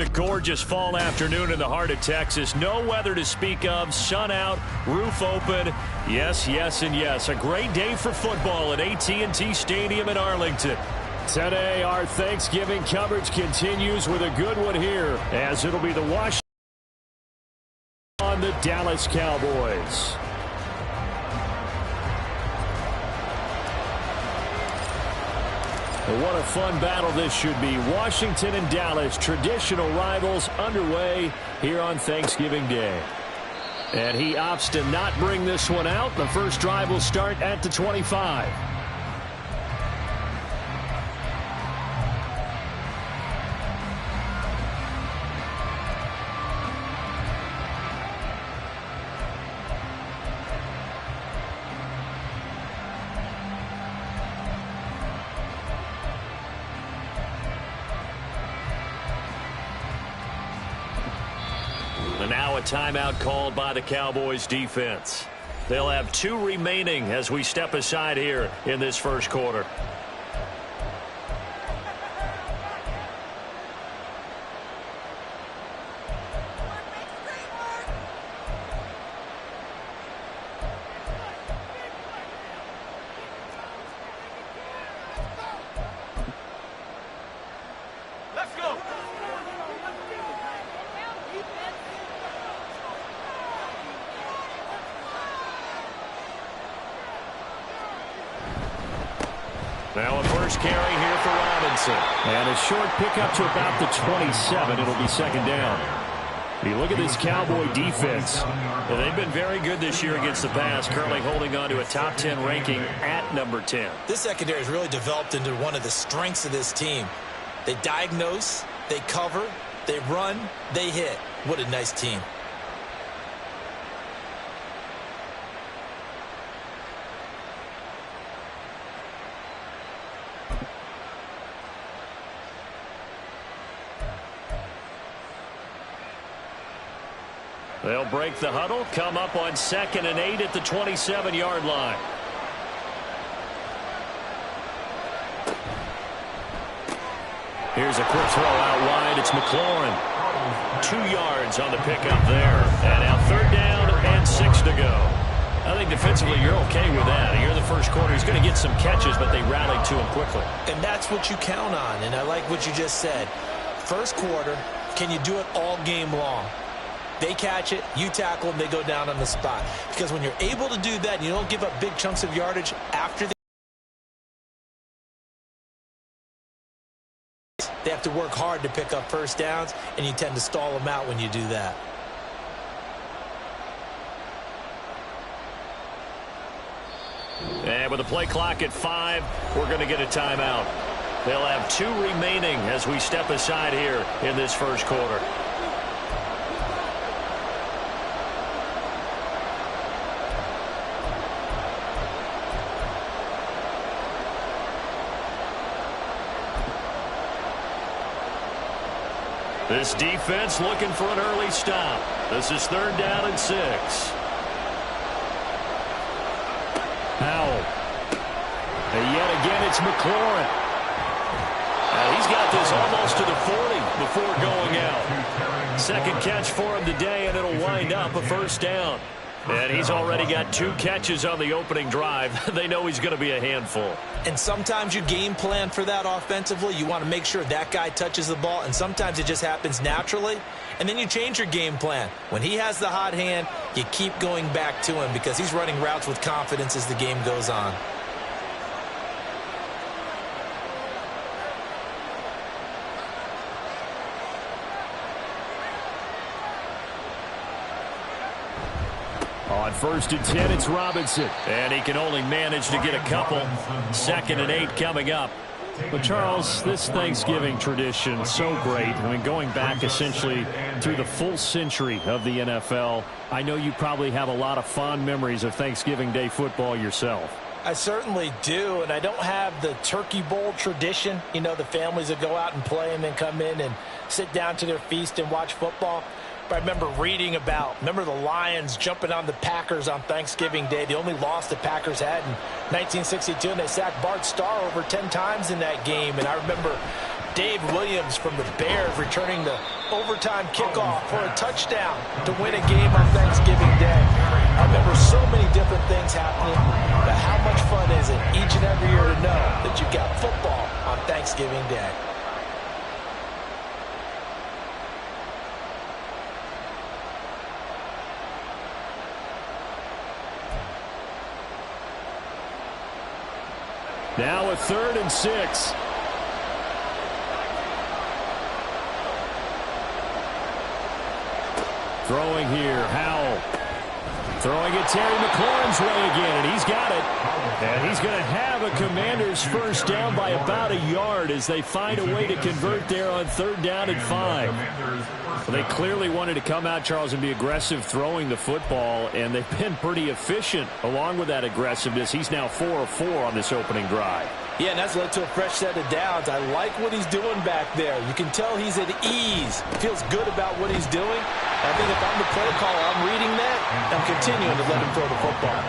A gorgeous fall afternoon in the heart of Texas. No weather to speak of. Sun out, roof open. Yes, yes, and yes. A great day for football at AT&T Stadium in Arlington. Today, our Thanksgiving coverage continues with a good one here, as it'll be the Washington on the Dallas Cowboys. What a fun battle this should be. Washington and Dallas, traditional rivals, underway here on Thanksgiving Day. And he opts to not bring this one out. The first drive will start at the 25. And now a timeout called by the Cowboys defense. They'll have 2 remaining as we step aside here in this first quarter. Now a first carry here for Robinson. And a short pickup to about the 27. It'll be second down. You look at this Cowboy defense. They've been very good this year against the pass, currently holding on to a top 10 ranking at number 10. This secondary has really developed into one of the strengths of this team. They diagnose, they cover, they run, they hit. What a nice team. They'll break the huddle, come up on 2nd and 8 at the 27-yard line. Here's a quick throw out wide. It's McLaurin. 2 yards on the pickup there. And now 3rd down and 6 to go. I think defensively you're okay with that. Here in the first quarter, he's going to get some catches, but they rallied to him quickly. And that's what you count on, and I like what you just said. First quarter, can you do it all game long? They catch it, you tackle them, they go down on the spot. Because when you're able to do that and you don't give up big chunks of yardage after they have to work hard to pick up first downs, and you tend to stall them out when you do that. And with the play clock at 5, we're going to get a timeout. They'll have 2 remaining as we step aside here in this first quarter. This defense looking for an early stop. This is 3rd down and 6. Howell. And yet again, it's McLaurin. He's got this almost to the 40 before going out. Second catch for him today, and it'll wind up a first down. And he's already got 2 catches on the opening drive. They know he's going to be a handful. And sometimes you game plan for that offensively. You want to make sure that guy touches the ball, and sometimes it just happens naturally. And then you change your game plan. When he has the hot hand, you keep going back to him because he's running routes with confidence as the game goes on. On 1st and 10, it's Robinson. And he can only manage to get a couple. 2nd and 8 coming up. But, Charles, this Thanksgiving tradition, so great. I mean, going back essentially through the full century of the NFL, I know you probably have a lot of fond memories of Thanksgiving Day football yourself. I certainly do, and I don't have the Turkey Bowl tradition. You know, the families that go out and play and then come in and sit down to their feast and watch football. I remember reading remember the Lions jumping on the Packers on Thanksgiving Day. The only loss the Packers had in 1962, and they sacked Bart Starr over 10 times in that game. And I remember Dave Williams from the Bears returning the overtime kickoff for a touchdown to win a game on Thanksgiving Day. I remember so many different things happening, but how much fun is it each and every year to know that you've got football on Thanksgiving Day? Now a 3rd and 6. Throwing here, Howell. Throwing it Terry McLaurin's way again, and he's got it. And he's going to have a Commanders first down by about a yard as they find a way to convert there on 3rd down and 5. Well, they clearly wanted to come out, Charles, and be aggressive throwing the football, and they've been pretty efficient along with that aggressiveness. He's now 4 of 4 on this opening drive. Yeah, and that's led to a fresh set of downs. I like what he's doing back there. You can tell he's at ease. Feels good about what he's doing. I think if I'm the play caller, I'm reading that. I'm continuing to let him throw the football.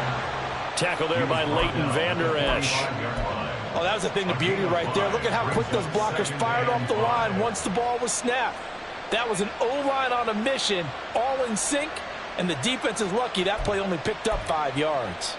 Tackle there by Leighton Vander Esch. Oh, that was a thing of beauty right there. Look at how quick those blockers fired off the line once the ball was snapped. That was an O-line on a mission, all in sync, and the defense is lucky that play only picked up 5 yards.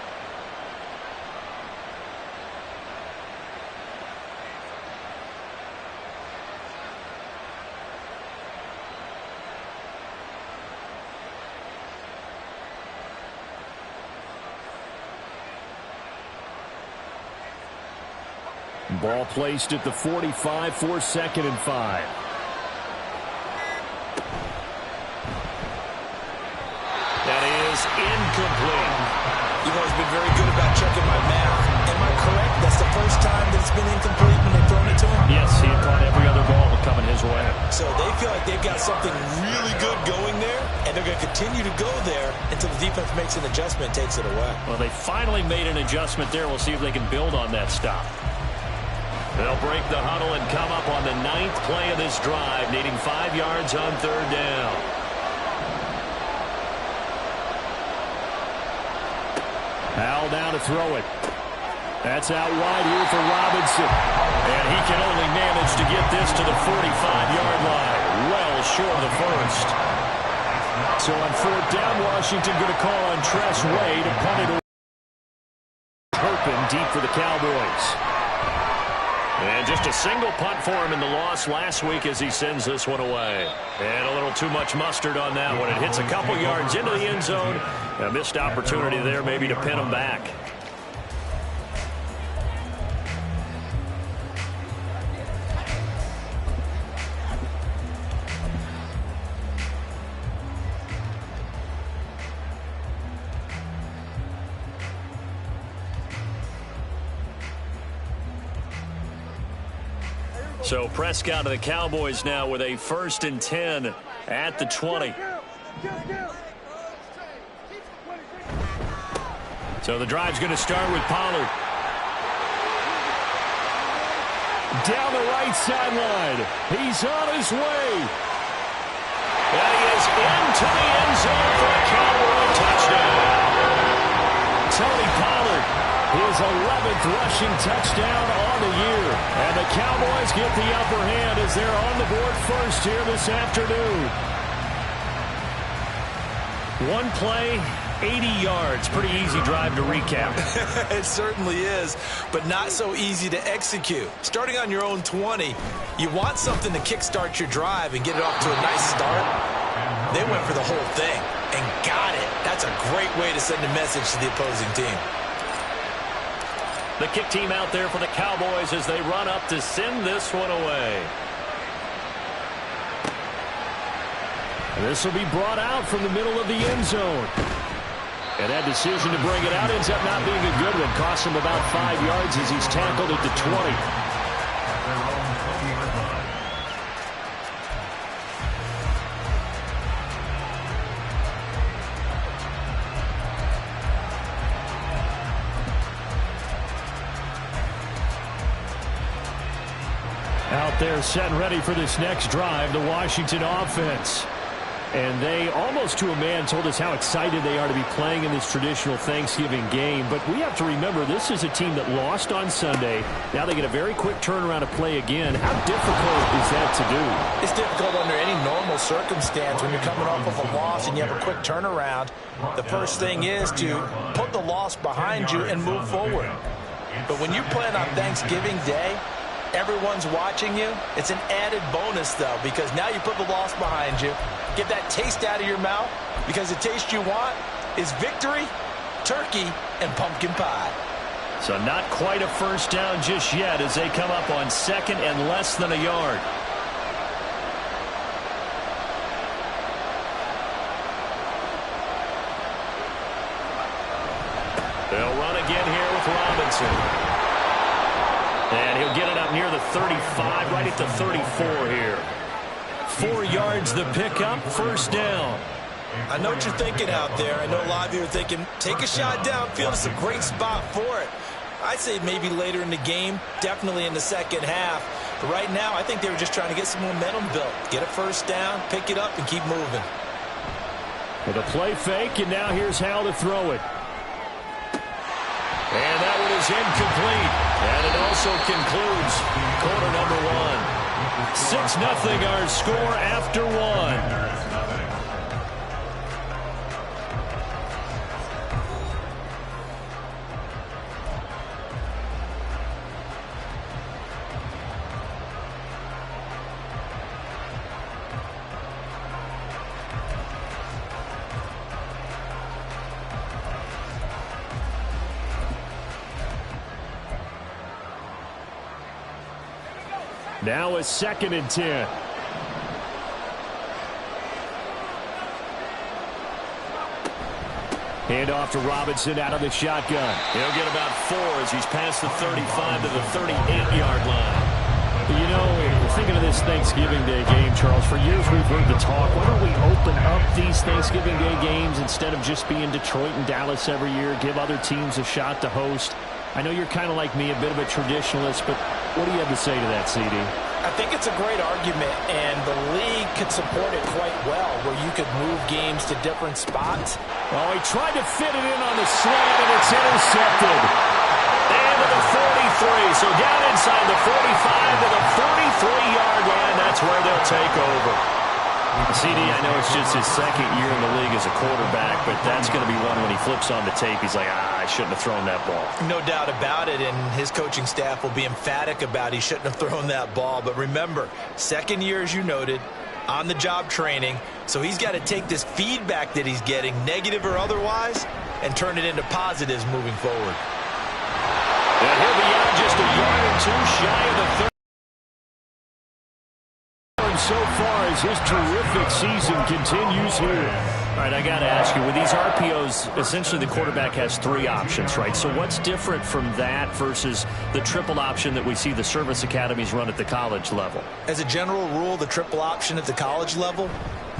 Ball placed at the 45 for 2nd and 5. That is incomplete. You've always been very good about checking my math. Am I correct? That's the first time that it's been incomplete when they've thrown it to him? Yes, he had caught every other ball coming his way. So they feel like they've got something really good going there, and they're going to continue to go there until the defense makes an adjustment and takes it away. Well, they finally made an adjustment there. We'll see if they can build on that stop. They'll break the huddle and come up on the 9th play of this drive, needing 5 yards on 3rd down. Howell down to throw it. That's out wide here for Robinson. And he can only manage to get this to the 45-yard line. Well short of the first. So on 4th down, Washington going to call on Tress Way to punt it away. Turpin deep for the Cowboys. And just a single punt for him in the loss last week as he sends this one away. And a little too much mustard on that one. It hits a couple yards into the end zone. A missed opportunity there maybe to pin him back. So Prescott of the Cowboys now with a 1st and 10 at the 20. So the drive's going to start with Pollard. Down the right sideline. He's on his way. And he is into the end zone for a Cowboy touchdown. Tony Pollard, his 11th rushing touchdown on the year. And the Cowboys get the upper hand as they're on the board first here this afternoon. One play, 80 yards. Pretty easy drive to recap. It certainly is, but not so easy to execute. Starting on your own 20, you want something to kickstart your drive and get it off to a nice start. They went for the whole thing and got it. That's a great way to send a message to the opposing team. The kick team out there for the Cowboys as they run up to send this one away. This will be brought out from the middle of the end zone. And that decision to bring it out ends up not being a good one. Costs him about 5 yards as he's tackled at the 20. Out there set and ready for this next drive, the Washington offense. And they, almost to a man, told us how excited they are to be playing in this traditional Thanksgiving game. But we have to remember, this is a team that lost on Sunday. Now they get a very quick turnaround to play again. How difficult is that to do? It's difficult under any normal circumstance when you're coming off of a loss and you have a quick turnaround. The first thing is to put the loss behind you and move forward. But when you're playing on Thanksgiving Day, everyone's watching you. It's an added bonus, though, because now you put the loss behind you. Get that taste out of your mouth, because the taste you want is victory, turkey, and pumpkin pie. So not quite a first down just yet as they come up on second and less than a yard. They'll run again here with Robinson. And he'll get it up near the 35, right at the 34 here. 4 yards the pickup, first down. I know what you're thinking out there. I know a lot of you are thinking, take a shot downfield. It's a great spot for it. I'd say maybe later in the game, definitely in the second half. But right now, I think they were just trying to get some momentum built. Get a first down, pick it up, and keep moving. With a play fake, and now here's Hal to throw it. And that one is incomplete. And it also concludes quarter number 1. 6-0 our score after 1. Now a 2nd and 10. Hand off to Robinson out of the shotgun. He'll get about 4 as he's past the 35 to the 38-yard line. You know, thinking of this Thanksgiving Day game, Charles, for years we've heard the talk, why don't we open up these Thanksgiving Day games instead of just being Detroit and Dallas every year, give other teams a shot to host? I know you're kind of like me, a bit of a traditionalist, but what do you have to say to that, CD? I think it's a great argument, and the league could support it quite well, where you could move games to different spots. Oh, he tried to fit it in on the slant, and it's intercepted. And to the 43, so down inside the 45 to the 43-yard line. That's where they'll take over. CD, I know it's just his second year in the league as a quarterback, but that's going to be one when he flips on the tape. He's like, I shouldn't have thrown that ball. No doubt about it, and his coaching staff will be emphatic about he shouldn't have thrown that ball. But remember, second year, as you noted, on-the-job training, so he's got to take this feedback that he's getting, negative or otherwise, and turn it into positives moving forward. And he'll be out just a yard or two shy of the 30. So far as his terrific season continues here. All right, I got to ask you, with these RPOs, essentially the quarterback has 3 options, right? So what's different from that versus the triple option that we see the service academies run at the college level? As a general rule, the triple option at the college level,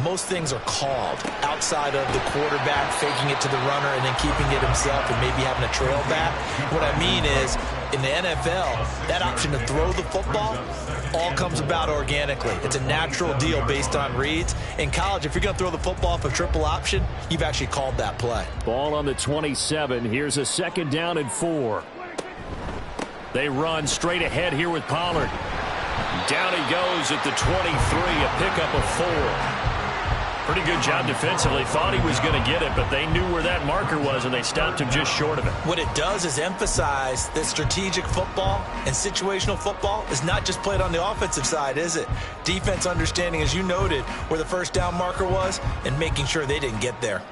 most things are called outside of the quarterback faking it to the runner and then keeping it himself and maybe having a trail back. What I mean is, in the NFL, that option to throw the football all comes about organically. It's a natural deal based on reads. In college, if you're going to throw the football off a triple option, you've actually called that play. Ball on the 27. Here's a 2nd down and 4. They run straight ahead here with Pollard. Down he goes at the 23, a pickup of 4. Pretty good job defensively. Thought he was going to get it, but they knew where that marker was, and they stopped him just short of it. What it does is emphasize that strategic football and situational football is not just played on the offensive side, is it? Defense understanding, as you noted, where the first down marker was and making sure they didn't get there.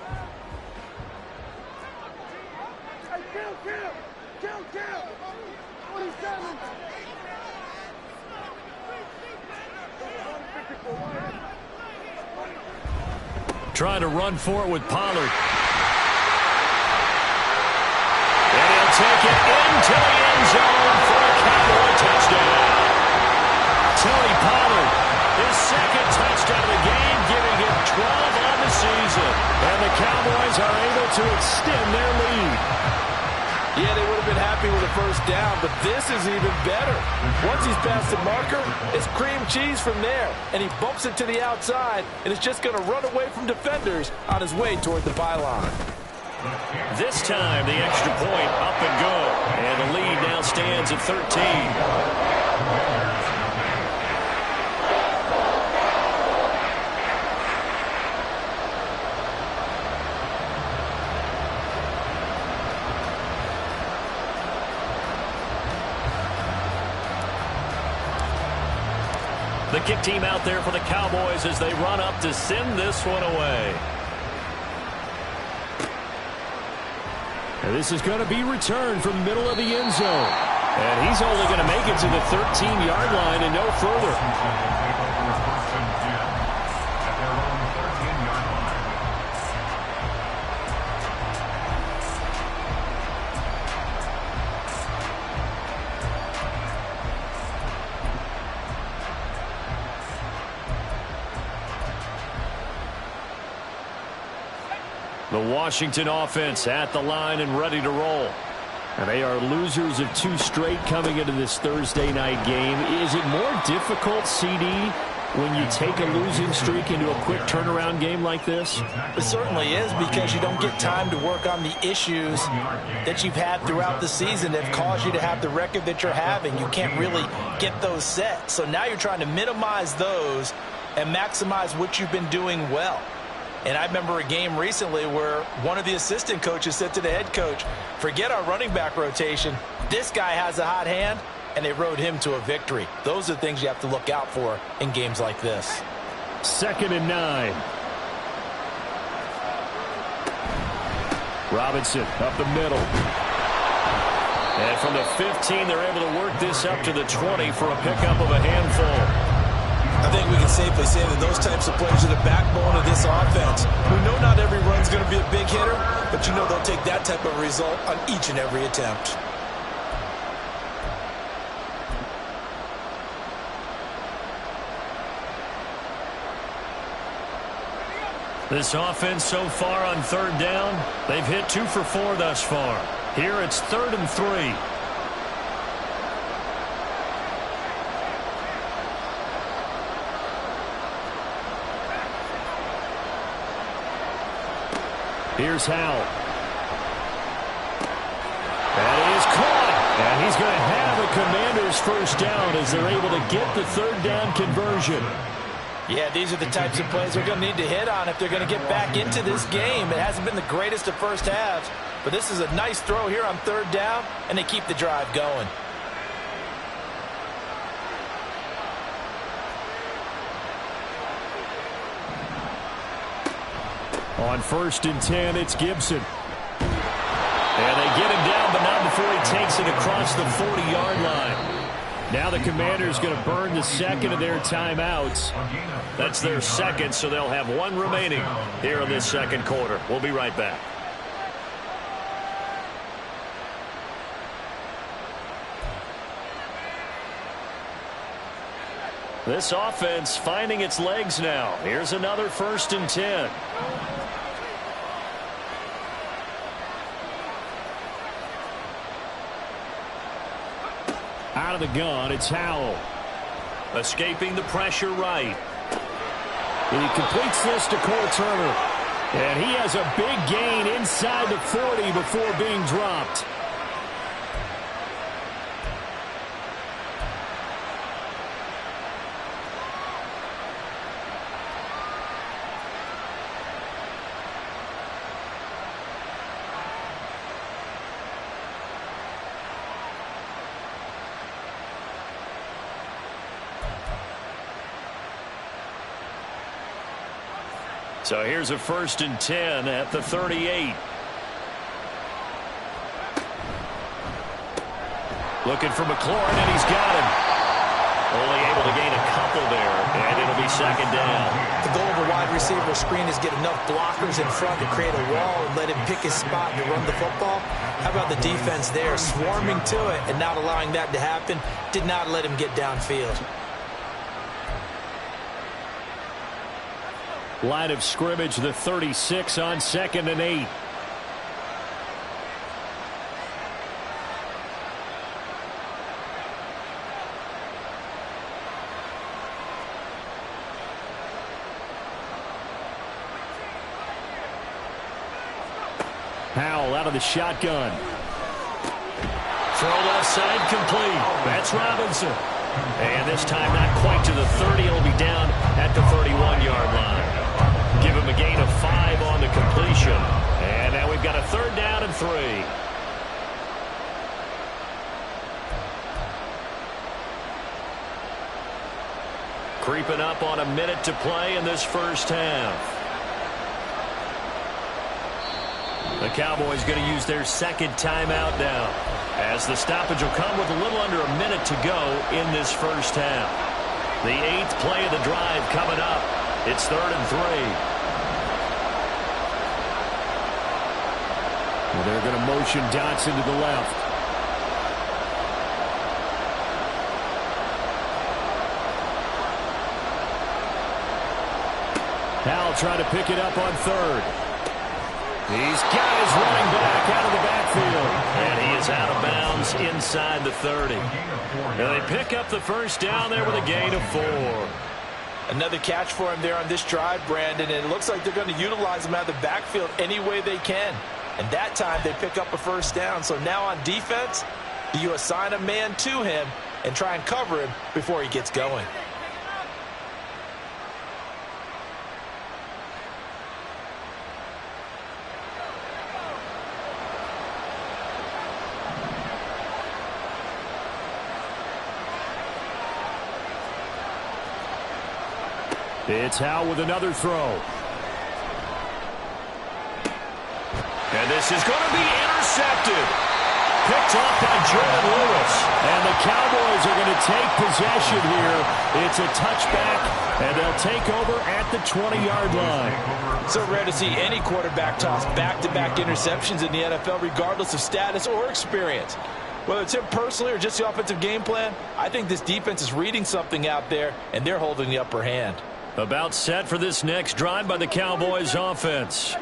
Trying to run for it with Pollard. And he'll take it into the end zone for a Cowboy touchdown. Tony Pollard, his 2nd touchdown of the game, giving him 12 on the season. And the Cowboys are able to extend their lead. Yeah, they would have been happy happy with a first down, but this is even better. Once he's past the marker, it's cream cheese from there, and he bumps it to the outside, and it's just going to run away from defenders on his way toward the pylon. This time, the extra point up and good, and the lead now stands at 13. The kick team out there for the Cowboys as they run up to send this one away. And this is going to be returned from the middle of the end zone. And he's only going to make it to the 13-yard line and no further. The Washington offense at the line and ready to roll. And they are losers of 2 straight coming into this Thursday night game. Is it more difficult, CD, when you take a losing streak into a quick turnaround game like this? It certainly is, because you don't get time to work on the issues that you've had throughout the season that have caused you to have the record that you're having. You can't really get those set. So now you're trying to minimize those and maximize what you've been doing well. And I remember a game recently where one of the assistant coaches said to the head coach, forget our running back rotation. This guy has a hot hand, and they rode him to a victory. Those are things you have to look out for in games like this. 2nd and 9. Robinson up the middle. And from the 15, they're able to work this up to the 20 for a pickup of a handful. I think we can safely say that those types of plays are the backbone of this offense. We know not every run's going to be a big hitter, but you know they'll take that type of result on each and every attempt. This offense so far on 3rd down, they've hit 2 for 4 thus far. Here it's 3rd and 3. Here's Howell. That is caught. And he's going to have a Commander's first down as they're able to get the 3rd down conversion. Yeah, these are the types of plays they're going to need to hit on if they're going to get back into this game. It hasn't been the greatest of first halves, but this is a nice throw here on 3rd down, and they keep the drive going. On 1st and 10, it's Gibson. And they get him down, but not before he takes it across the 40-yard line. Now the Commanders going to burn the 2nd of their timeouts. That's their 2nd, so they'll have 1 remaining here in this 2nd quarter. We'll be right back. This offense finding its legs now. Here's another 1st and 10. Out of the gun, it's Howell. Escaping the pressure right. He completes this to Cole Turner. And he has a big gain inside the 40 before being dropped. So here's a 1st and 10 at the 38. Looking for McLaurin, and he's got him. Only able to gain a couple there, and it'll be 2nd down. The goal of a wide receiver screen is get enough blockers in front to create a wall and let him pick his spot to run the football. How about the defense there, swarming to it and not allowing that to happen? Did not let him get downfield. Line of scrimmage, the 36 on 2nd and 8. Howell out of the shotgun. Throw left side complete. That's Robinson. And this time not quite to the 30. He'll be down at the 31-yard line. Give him a gain of 5 on the completion. And now we've got a 3rd down and 3. Creeping up on a minute to play in this first half. The Cowboys going to use their 2nd timeout now, as the stoppage will come with a little under a minute to go in this first half. The 8th play of the drive coming up. It's 3rd and 3. Well, they're going to motion Dotson to the left. Howell trying to pick it up on 3rd. He's got his running back out of the backfield. And he is out of bounds inside the 30. Now they pick up the first down there with a gain of 4. Another catch for him there on this drive, Brandon, and it looks like they're going to utilize him out of the backfield any way they can. And that time they pick up a first down. So now on defense, do you assign a man to him and try and cover him before he gets going? It's Howell with another throw. And this is going to be intercepted. Picked off by Jordan Lewis. And the Cowboys are going to take possession here. It's a touchback, and they'll take over at the 20-yard line. So rare to see any quarterback toss back-to-back interceptions in the NFL, regardless of status or experience. Whether it's him personally or just the offensive game plan, I think this defense is reading something out there, and they're holding the upper hand. About set for this next drive by the Cowboys offense.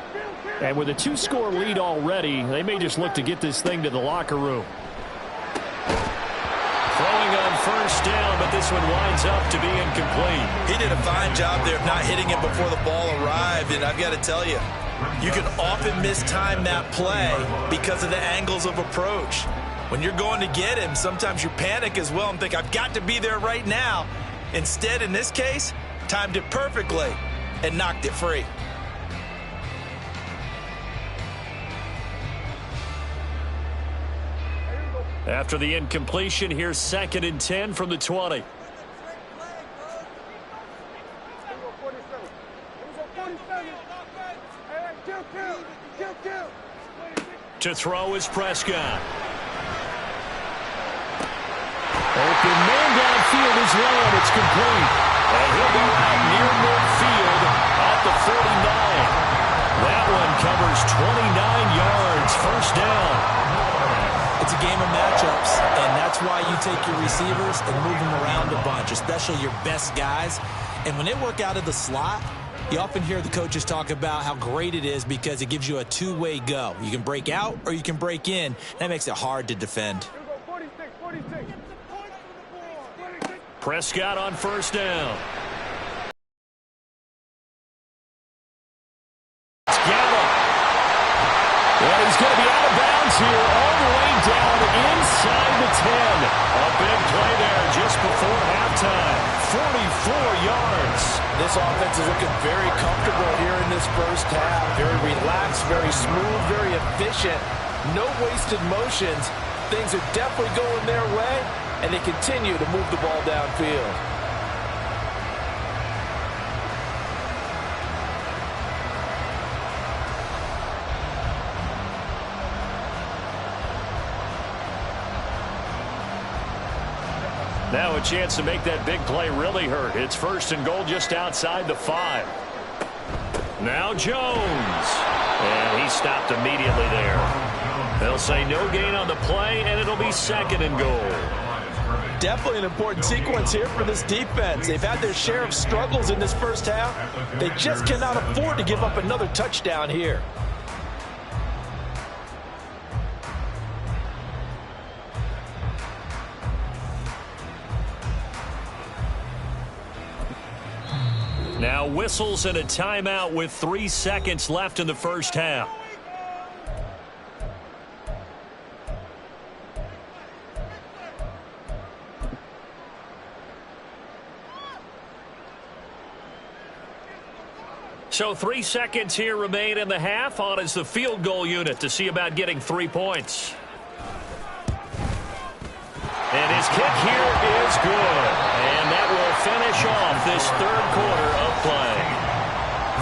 And with a 2-score lead already, they may just look to get this thing to the locker room. Throwing on first down, but this one winds up to be incomplete. He did a fine job there of not hitting it before the ball arrived, and I've got to tell you, you can often mistime that play because of the angles of approach. When you're going to get him, sometimes you panic as well and think, I've got to be there right now. Instead, in this case, timed it perfectly and knocked it free. After the incompletion, here's 2nd and 10 from the 20. To throw is Prescott. Open man downfield is low, it's complete. And he'll go out near midfield at the 49. That one covers 29 yards. First down. It's a game of matchups, and that's why you take your receivers and move them around a bunch, especially your best guys. And when they work out of the slot, you often hear the coaches talk about how great it is because it gives you a two-way go. You can break out or you can break in. That makes it hard to defend. Prescott on first down. It's Gallup. And he's going to be out of bounds here all the way down inside the 10. A big play there just before halftime. 44 yards. This offense is looking very comfortable here in this first half. Very relaxed, very smooth, very efficient. No wasted motions. Things are definitely going their way, and they continue to move the ball downfield. Now a chance to make that big play really hurt. It's 1st and goal just outside the 5. Now Jones. And he stopped immediately there. They'll say no gain on the play, and it'll be 2nd and goal. Definitely an important sequence here for this defense. They've had their share of struggles in this first half. They just cannot afford to give up another touchdown here. Now whistles and a timeout with 3 seconds left in the first half. So 3 seconds here remain in the half. On is the field goal unit to see about getting 3 points. And his kick here is good. And that will finish off this third quarter of play.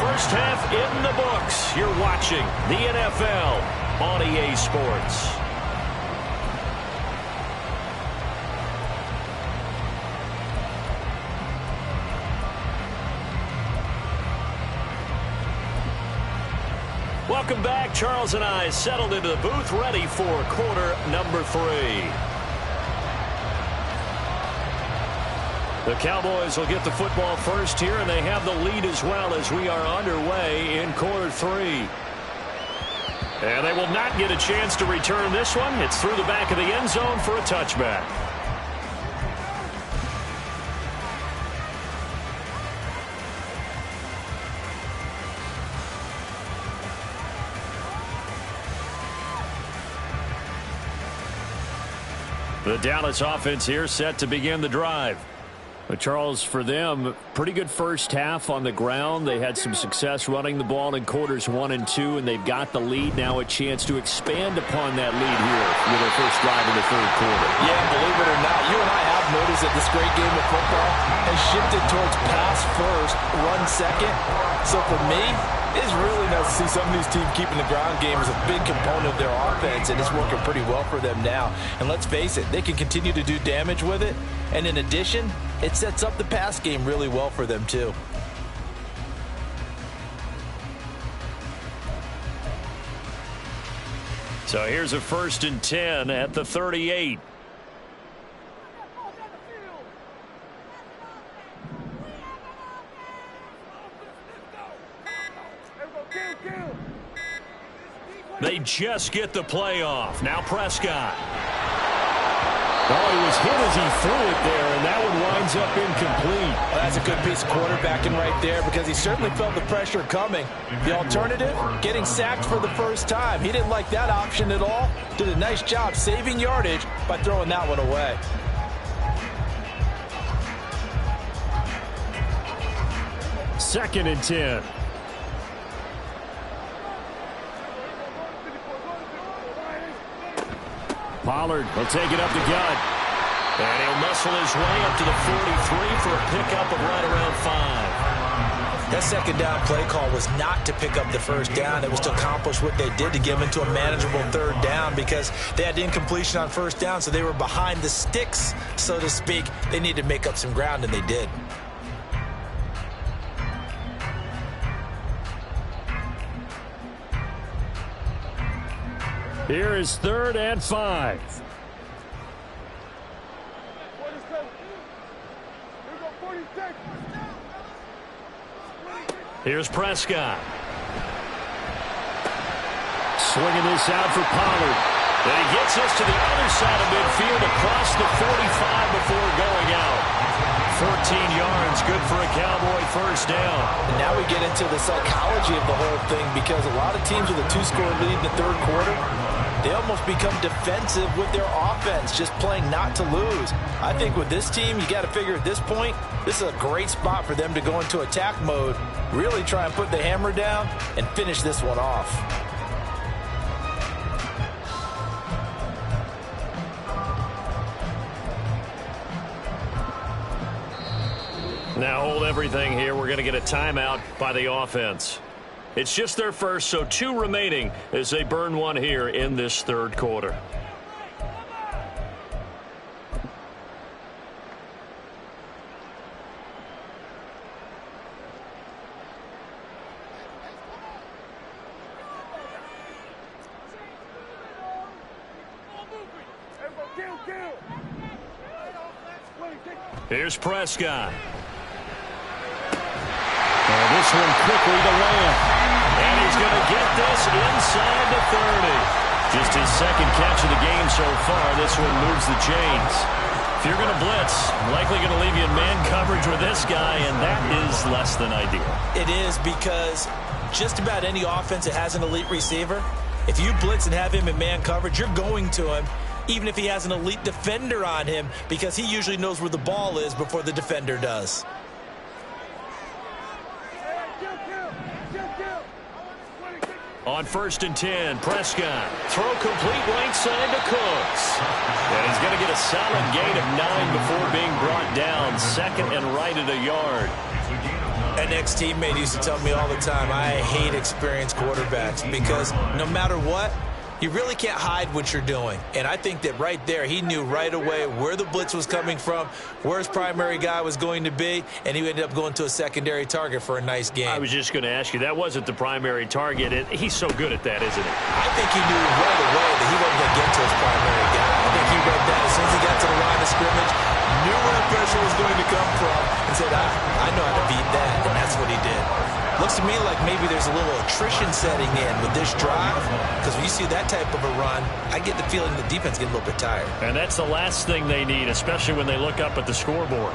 First half in the books. You're watching the NFL on EA Sports. Welcome back. Charles and I settled into the booth, ready for quarter number 3. The Cowboys will get the football first here, and they have the lead as well as we are underway in quarter 3. And they will not get a chance to return this one. It's through the back of the end zone for a touchback. The Dallas offense here set to begin the drive. But Charles, for them, pretty good first half on the ground. They had some success running the ball in quarters 1 and 2, and they've got the lead. Now a chance to expand upon that lead here with their first drive in the third quarter. Yeah, believe it or not, you and I have noticed that this great game of football has shifted towards pass first, run second. So for me, it's really nice to see some of these teams keeping the ground game as a big component of their offense, and it's working pretty well for them now. And let's face it, they can continue to do damage with it. And in addition, it sets up the pass game really well for them too. So here's a 1st and 10 at the 38. They just get the play off. Now Prescott. Oh, he was hit as he threw it there, and that one winds up incomplete. Well, that's a good piece of quarterbacking right there because he certainly felt the pressure coming. The alternative, getting sacked for the first time. He didn't like that option at all. Did a nice job saving yardage by throwing that one away. Second and 10. Pollard will take it up the gut. And he'll muscle his way up to the 43 for a pickup of right around 5. That second down play call was not to pick up the first down. It was to accomplish what they did to get them into a manageable third down because they had incompletion on first down, so they were behind the sticks, so to speak. They needed to make up some ground, and they did. Here is 3rd and 5. Here's Prescott. Swinging this out for Pollard. And he gets us to the other side of midfield across the 45 before going out. 14 yards, good for a Cowboy first down. And now we get into the psychology of the whole thing because a lot of teams with a 2-score lead in the third quarter, they almost become defensive with their offense, just playing not to lose. I think with this team, you got to figure at this point, this is a great spot for them to go into attack mode, really try and put the hammer down and finish this one off. Now hold everything here. We're going to get a timeout by the offense. It's just their first, so 2 remaining as they burn one here in this third quarter. Here's Prescott. And this one quickly to Lamb. And he's going to get this inside the 30. Just his second catch of the game so far. This one moves the chains. If you're going to blitz, likely going to leave you in man coverage with this guy, and that is less than ideal. It is because just about any offense that has an elite receiver, if you blitz and have him in man coverage, you're going to him, even if he has an elite defender on him, because he usually knows where the ball is before the defender does. On 1st and 10, Prescott. Throw complete right side to Cooks. And he's going to get a solid gain of 9 before being brought down. Second and right at a yard. An ex-teammate used to tell me all the time, I hate experienced quarterbacks because no matter what, you really can't hide what you're doing. And I think that right there, he knew right away where the blitz was coming from, where his primary guy was going to be, and he ended up going to a secondary target for a nice game. I was just going to ask you, that wasn't the primary target. He's so good at that, isn't he? I think he knew right away that he wasn't going to get to his primary guy. I think he read that as soon as he got to the line of scrimmage, knew where the pressure was going to come from, and said, I know how to beat that, and that's what he did. Looks to me like maybe there's a little attrition setting in with this drive, because when you see that type of a run, I get the feeling the defense gets a little bit tired. And that's the last thing they need, especially when they look up at the scoreboard.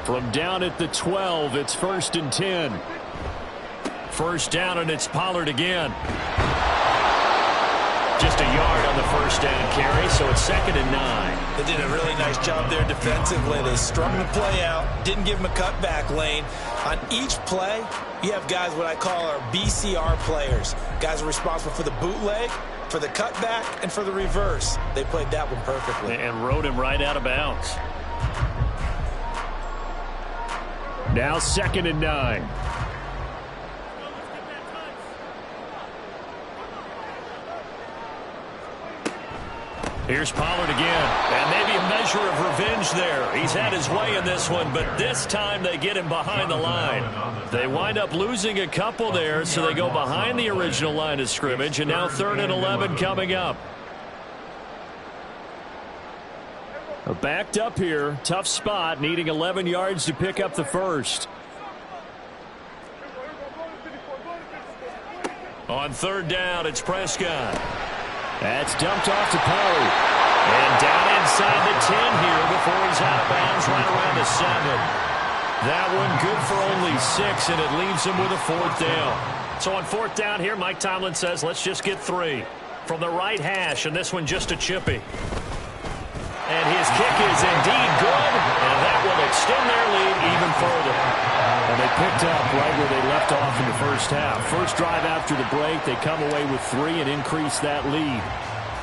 From down at the 12, it's 1st and 10. First down, and it's Pollard again. Just a yard on the first down carry, so it's 2nd and 9. They did a really nice job there defensively. They strung the play out, didn't give him a cutback lane. On each play, you have guys what I call our BCR players. Guys are responsible for the bootleg, for the cutback, and for the reverse. They played that one perfectly. And rode him right out of bounds. Now 2nd and 9. Here's Pollard again, and maybe a measure of revenge there. He's had his way in this one, but this time they get him behind the line. They wind up losing a couple there, so they go behind the original line of scrimmage, and now 3rd and 11 coming up. Backed up here, tough spot, needing 11 yards to pick up the first. On 3rd down, it's Prescott. That's dumped off to Pollard. And down inside the 10 here before he's out of bounds right around the 7. That one good for only 6, and it leaves him with a 4th down. So on 4th down here, Mike Tomlin says, let's just get 3. From the right hash, and this one just a chippy. And his kick is indeed good, and that will extend their lead even further. And they picked up right where they left off in the first half. First drive after the break, they come away with 3 and increase that lead.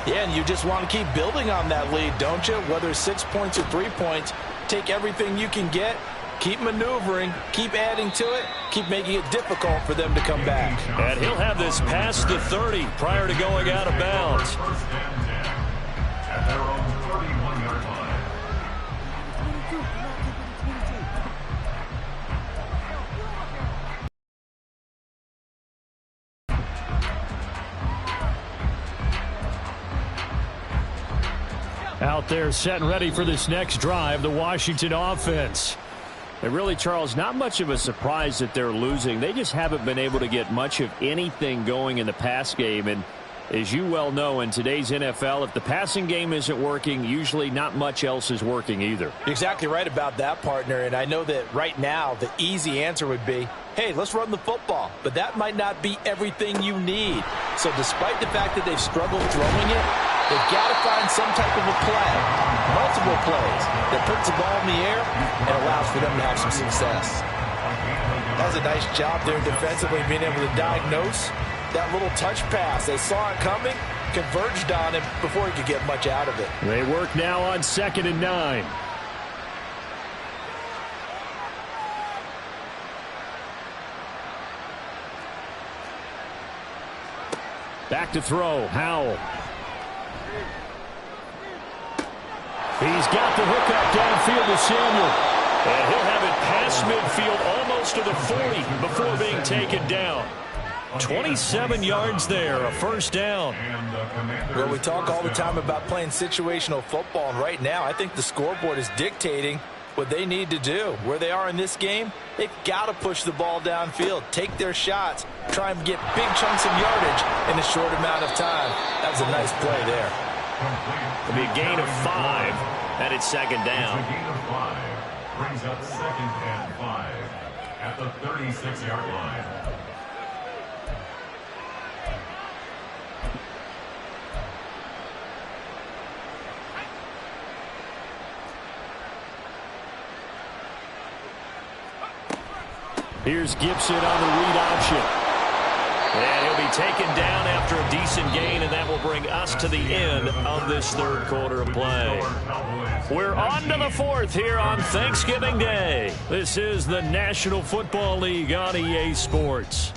Yeah, and you just want to keep building on that lead, don't you? Whether it's 6 points or 3 points, take everything you can get, keep maneuvering, keep adding to it, keep making it difficult for them to come back. And he'll have this past the 30 prior to going out of bounds. Out there set and ready for this next drive, the Washington offense. And really, Charles, not much of a surprise that they're losing. They just haven't been able to get much of anything going in the pass game. And as you well know, in today's NFL, if the passing game isn't working, usually not much else is working either. You're exactly right about that, partner. And I know that right now the easy answer would be, hey, let's run the football. But that might not be everything you need. So despite the fact that they've struggled throwing it, they've got to find some type of a play, multiple plays, that puts the ball in the air and allows for them to have some success. That was a nice job there defensively, being able to diagnose that little touch pass. They saw it coming, converged on him before he could get much out of it. They work now on 2nd and 9. Back to throw, Howell. He's got the hook up downfield to Samuel. And he'll have it past midfield almost to the 40 before being taken down. 27 yards there, a first down. Well, we talk all the time about playing situational football, and right now I think the scoreboard is dictating what they need to do. Where they are in this game, they've got to push the ball downfield, take their shots, try and get big chunks of yardage in a short amount of time. That was a nice play there. It'll be a gain of 5, and it's 2nd down. A gain of 5 brings up 2nd and 5 at the 36-yard line. Here's Gibson on the read option. And he'll be taken down after a decent gain, and that will bring us to the end of this third quarter of play. We're on to the fourth here on Thanksgiving Day. This is the National Football League on EA Sports.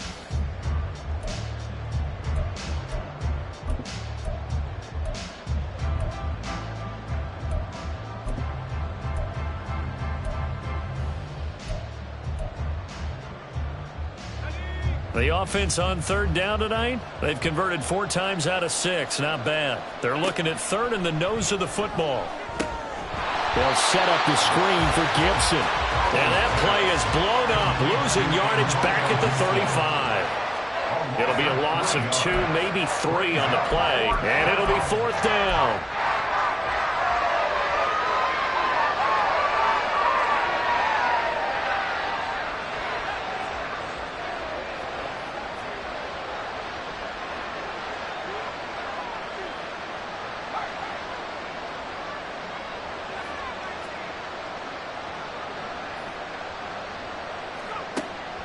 The offense on third down tonight, they've converted 4 times out of 6. Not bad. They're looking at third in the nose of the football. They'll set up the screen for Gibson. And that play is blown up, losing yardage back at the 35. It'll be a loss of 2, maybe 3 on the play, and it'll be 4th down.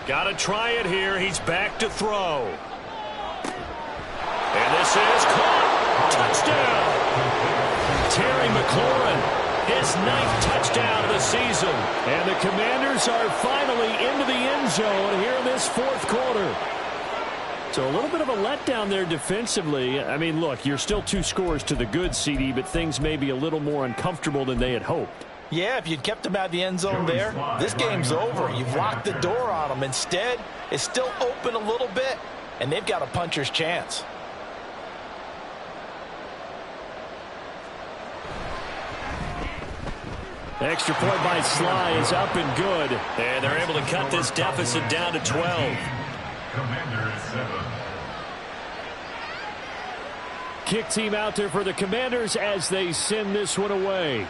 Got to try it here. He's back to throw. And this is caught. Touchdown. Terry McLaurin, his 9th touchdown of the season. And the Commanders are finally into the end zone here in this 4th quarter. So a little bit of a letdown there defensively. I mean, look, you're still 2 scores to the good, CD, but things may be a little more uncomfortable than they had hoped. Yeah, if you'd kept them out of the end zone there, this game's over. You've locked the door on them. Instead, it's still open a little bit, and they've got a puncher's chance. Extra point by Sly is up and good. And they're able to cut this deficit down to 12. Commanders 7. Kick team out there for the Commanders as they send this one away.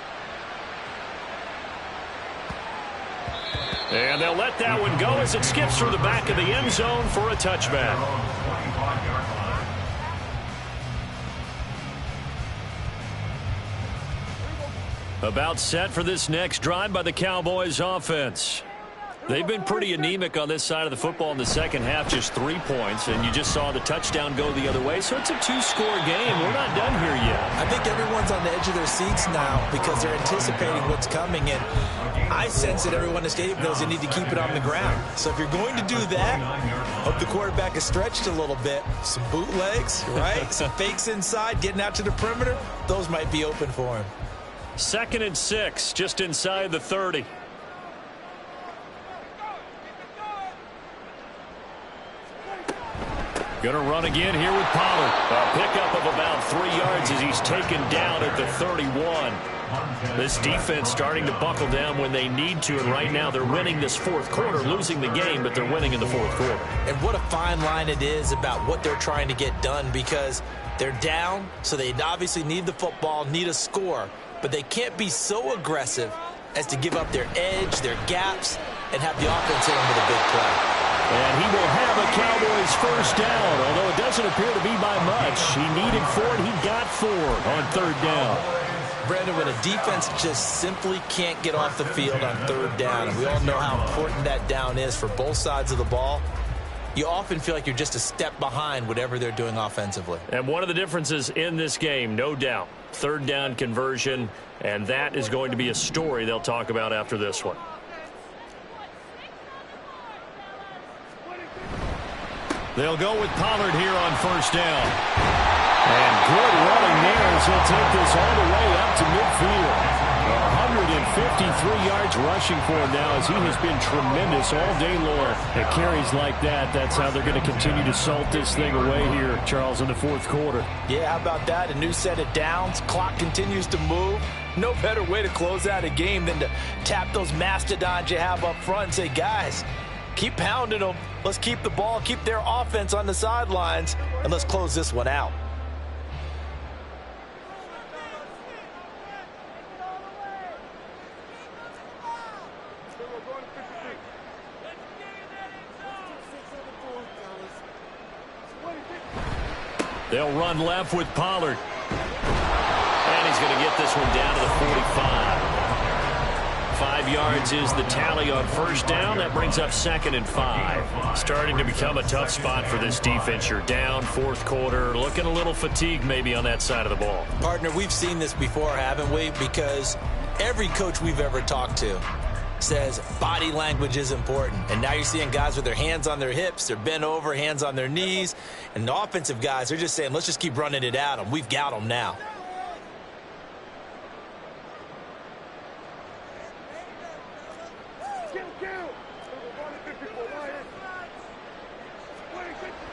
And they'll let that one go as it skips through the back of the end zone for a touchback. About set for this next drive by the Cowboys offense. They've been pretty anemic on this side of the football in the second half, just 3 points, and you just saw the touchdown go the other way, so it's a 2-score game. We're not done here yet. I think everyone's on the edge of their seats now because they're anticipating what's coming, and I sense that everyone in the stadium knows they need to keep it on the ground. So if you're going to do that, hope the quarterback is stretched a little bit. Some bootlegs, right? Some fakes inside, getting out to the perimeter. Those might be open for him. 2nd and 6, just inside the 30. Going to run again here with Pollard. A pickup of about 3 yards as he's taken down at the 31. This defense starting to buckle down when they need to, and right now they're winning this 4th quarter, losing the game, but they're winning in the 4th quarter. And what a fine line it is about what they're trying to get done, because they're down, so they obviously need the football, need a score, but they can't be so aggressive as to give up their edge, their gaps, and have the offense hit them with a big play. And he will have a Cowboys first down, although it doesn't appear to be by much. He needed 4, and he got 4 on 3rd down. Brandon, when a defense just simply can't get off the field on 3rd down, and we all know how important that down is for both sides of the ball, you often feel like you're just a step behind whatever they're doing offensively. And one of the differences in this game, no doubt, 3rd down conversion, and that is going to be a story they'll talk about after this one. They'll go with Pollard here on 1st down. And good running there as he'll take this all the way up to midfield. 153 yards rushing for him now as he has been tremendous all day long. At carries like that, that's how they're going to continue to salt this thing away here, Charles, in the 4th quarter. Yeah, how about that? A new set of downs. Clock continues to move. No better way to close out a game than to tap those mastodons you have up front and say, guys, keep pounding them. Let's keep the ball, keep their offense on the sidelines, and let's close this one out. They'll run left with Pollard. And he's going to get this one down to the 45. 5 yards is the tally on first down. That brings up 2nd and 5. Starting to become a tough spot for this defense. You're down, fourth quarter, looking a little fatigued maybe on that side of the ball. Partner, we've seen this before, haven't we? Because every coach we've ever talked to says body language is important. And now you're seeing guys with their hands on their hips, they're bent over, hands on their knees. And the offensive guys, they're just saying, let's just keep running it at them. We've got them now.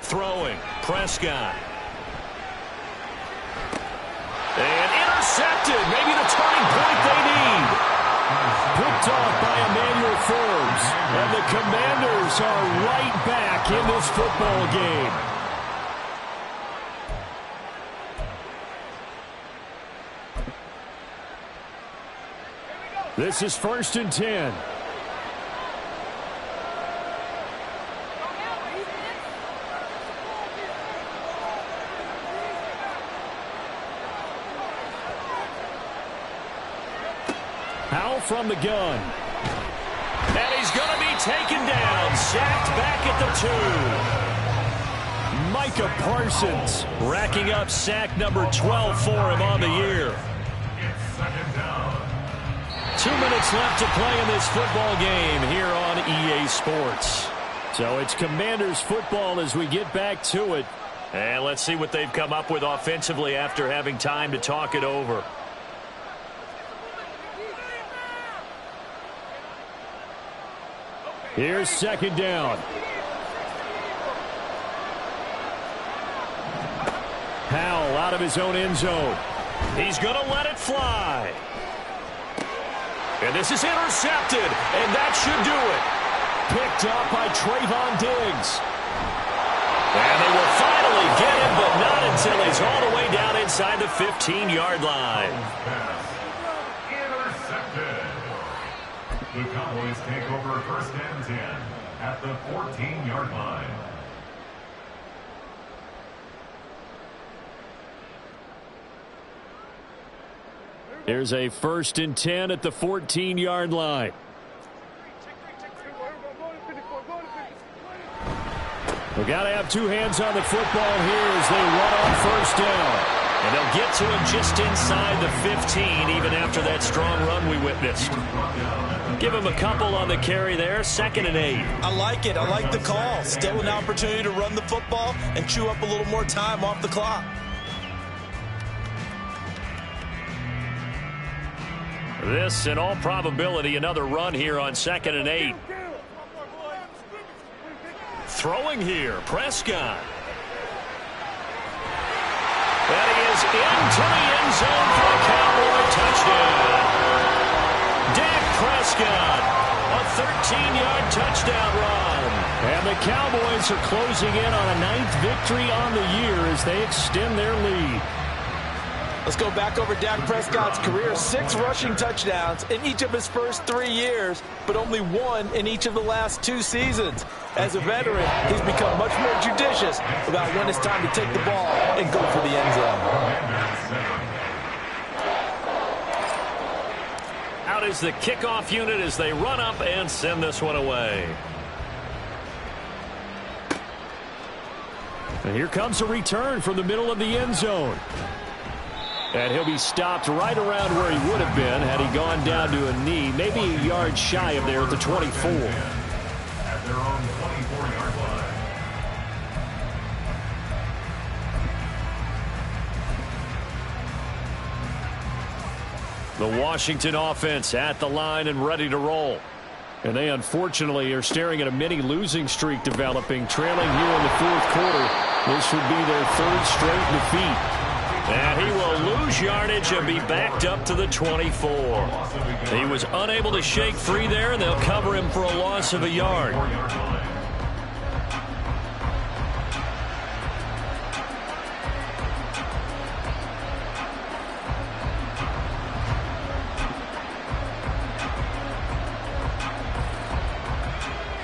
Throwing, Prescott. And intercepted. Maybe the turning point they need. Picked off by Emmanuel Forbes. And the Commanders are right back in this football game. This is 1st and 10. Howell from the gun. And he's going to be taken down. Sacked back at the 2. Micah Parsons racking up sack number 12 for him on the year. 2 minutes left to play in this football game here on EA Sports. So it's Commanders football as we get back to it. And let's see what they've come up with offensively after having time to talk it over. Here's 2nd down. Howell out of his own end zone. He's going to let it fly. And this is intercepted, and that should do it. Picked up by Trayvon Diggs. And they will finally get him, but not until he's all the way down inside the 15-yard line. The Cowboys take over 1st and 10 at the 14-yard line. Here's a 1st and 10 at the 14-yard line. We've got to have 2 hands on the football here as they run on 1st down. And they'll get to him just inside the 15, even after that strong run we witnessed. Give him a couple on the carry there, 2nd and 8. I like it. I like the call. Still an opportunity to run the football and chew up a little more time off the clock. This, in all probability, another run here on 2nd and 8. Throwing here, Prescott. And he is into the end zone for a Cowboy touchdown. Dak Prescott, a 13-yard touchdown run. And the Cowboys are closing in on a 9th victory on the year as they extend their lead. Let's go back over Dak Prescott's career. 6 rushing touchdowns in each of his first 3 years, but only 1 in each of the last 2 seasons. As a veteran, he's become much more judicious about when it's time to take the ball and go for the end zone. Out is the kickoff unit as they run up and send this one away. And here comes a return from the middle of the end zone. And he'll be stopped right around where he would have been had he gone down to a knee, maybe a yard shy of there at the 24. At their own 24-yard line. The Washington offense at the line and ready to roll. And they unfortunately are staring at a mini losing streak developing, trailing here in the 4th quarter. This would be their 3rd straight defeat. And he will lose yardage and be backed up to the 24. He was unable to shake free there, and they'll cover him for a loss of a yard.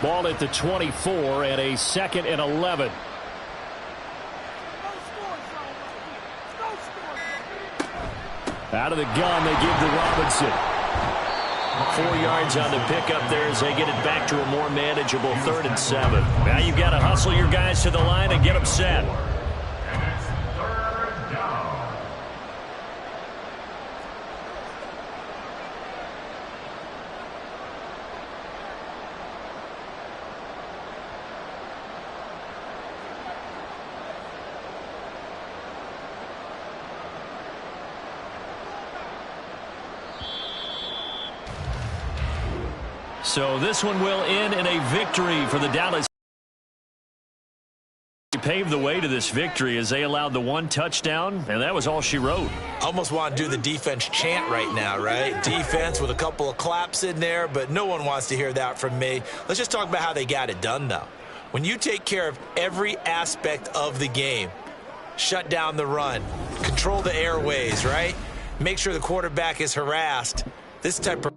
Ball at the 24 and a 2nd and 11. Out of the gun, they give to Robinson. 4 yards on the pickup there as they get it back to a more manageable 3rd and 7. Now you've got to hustle your guys to the line and get them set. And it's 3rd down. So this one will end in a victory for the Dallas. They paved the way to this victory as they allowed the 1 touchdown, and that was all she wrote. Almost want to do the defense chant right now, right? Defense with a couple of claps in there, but no one wants to hear that from me. Let's just talk about how they got it done, though. When you take care of every aspect of the game, shut down the run, control the airways, right? Make sure the quarterback is harassed. This type of